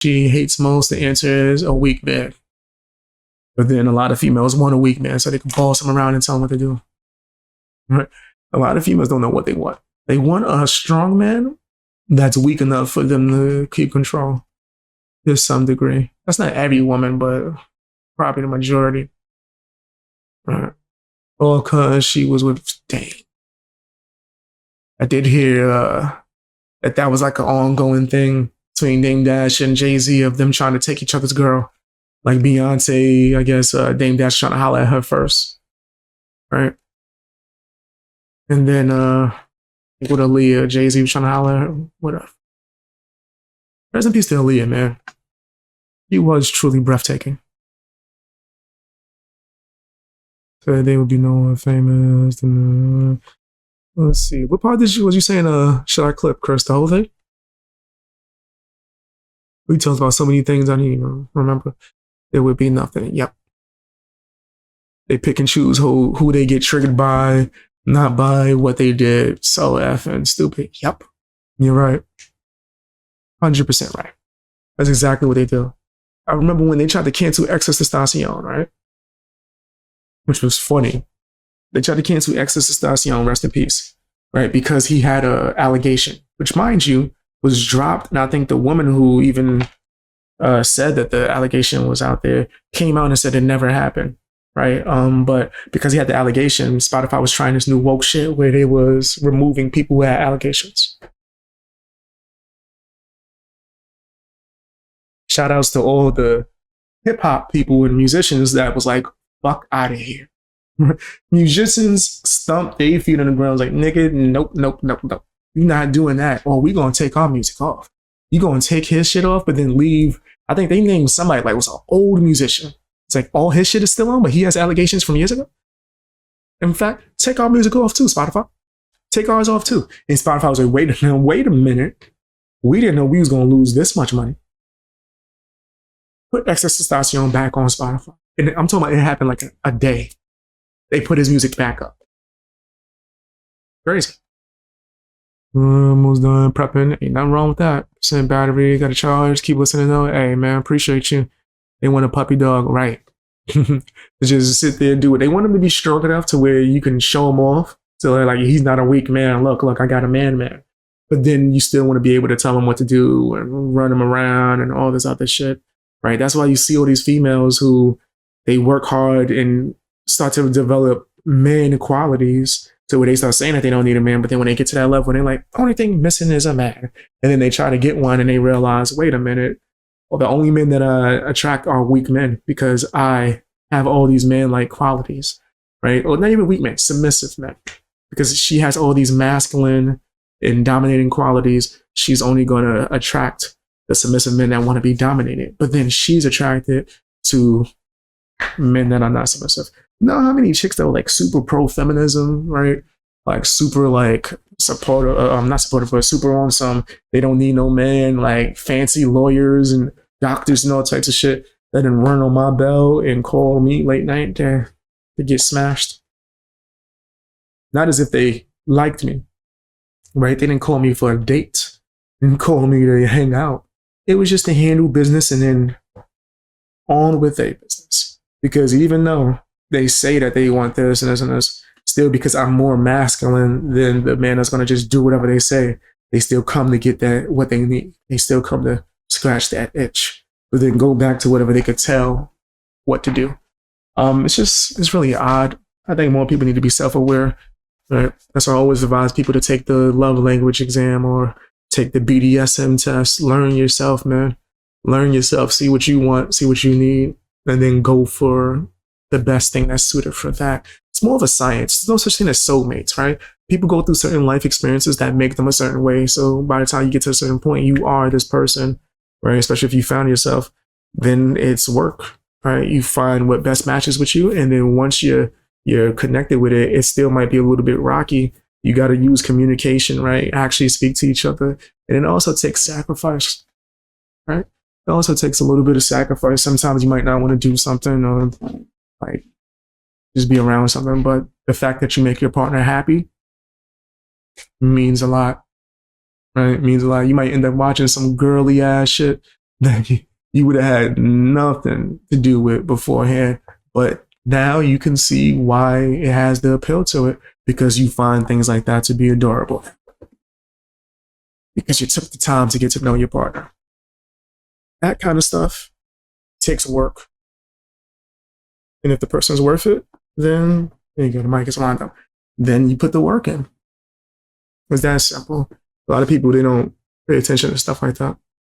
she hates most, the answer is a weak man. But then a lot of females want a weak man so they can boss them around and tell them what to do. Right? A lot of females don't know what they want. They want a strong man that's weak enough for them to keep control to some degree. That's not every woman, but probably the majority. Right? All because she was with Dame. I did hear that was like an ongoing thing between Dame Dash and Jay-Z of them trying to take each other's girl. Like Beyonce, I guess Dame Dash trying to holler at her first. Right? And then with Aaliyah, Jay-Z was trying to holler at her. Whatever. Rest in peace to Aaliyah, man. She was truly breathtaking. So they would be known famous. Let's see. What part was you saying? Should I clip, Chris? The whole thing? We talked about so many things I didn't even remember. There would be nothing. Yep. They pick and choose who they get triggered by, not by what they did. So effing stupid. Yep. You're right. 100% right. That's exactly what they do. I remember when they tried to cancel Excess Testacion, right? Which was funny. They tried to cancel Excess Testacion, rest in peace, right? Because he had an allegation, which, mind you, was dropped. And I think the woman who even said that the allegation was out there came out and said it never happened, right? But because he had the allegation, Spotify was trying this new woke shit where they was removing people who had allegations. Shout outs to all the hip hop people and musicians that was like, fuck out of here. Musicians stomp their feet on the ground like, nigga, nope. You're not doing that. Or we gonna take our music off. You gonna take his shit off, but then leave. I think they named somebody like was an old musician. It's like all his shit is still on, but he has allegations from years ago. In fact, take our music off too, Spotify. Take ours off too. And Spotify was like, wait a minute. We didn't know we was gonna lose this much money. Put Excess Testacion back on Spotify. And I'm talking about it happened like a day. They put his music back up. Crazy. Almost done prepping. Ain't nothing wrong with that. Send battery, got a charge, keep listening though. Hey man, appreciate you. They want a puppy dog, right? Just sit there and do it. They want him to be strong enough to where you can show him off. So they're like, he's not a weak man. Look, I got a man. But then you still want to be able to tell him what to do and run him around and all this other shit, right? That's why you see all these females who they work hard and start to develop man qualities to where they start saying that they don't need a man, but then when they get to that level, they're like, the only thing missing is a man. And then they try to get one and they realize, wait a minute, well, the only men that I attract are weak men because I have all these man-like qualities, right? Or not even weak men, submissive men. Because she has all these masculine and dominating qualities, she's only going to attract the submissive men that want to be dominated. But then she's attracted to men that are not submissive. You know how many chicks that were like super pro-feminism, right? Like super like supportive, not supportive, but super on some, they don't need no man, like fancy lawyers and doctors and all types of shit that didn't run on my bell and call me late night to get smashed. Not as if they liked me, right? They didn't call me for a date. They didn't call me to hang out. It was just to handle business and then on with their business. Because even though they say that they want this and this and this, still because I'm more masculine than the man that's going to just do whatever they say, they still come to get that what they need. They still come to scratch that itch, but then go back to whatever they could tell what to do. It's really odd. I think more people need to be self-aware. Right? That's why I always advise people to take the love language exam or take the BDSM test. Learn yourself, man. Learn yourself. See what you want. See what you need. And then go for the best thing that's suited for that. It's more of a science. There's no such thing as soulmates, right? People go through certain life experiences that make them a certain way. So by the time you get to a certain point, you are this person, right? Especially if you found yourself, then it's work, right? You find what best matches with you. And then once you're connected with it, it still might be a little bit rocky. You got to use communication, right? Actually speak to each other. And it also takes sacrifice, right? It also takes a little bit of sacrifice. Sometimes you might not want to do something or like just be around something, but the fact that you make your partner happy means a lot, right? It means a lot. You might end up watching some girly ass shit that you would have had nothing to do with beforehand. But now you can see why it has the appeal to it, because you find things like that to be adorable. Because you took the time to get to know your partner. That kind of stuff takes work. And if the person's worth it, then there you go, the mic is lined up. Then you put the work in. It's that simple. A lot of people, they don't pay attention to stuff like that.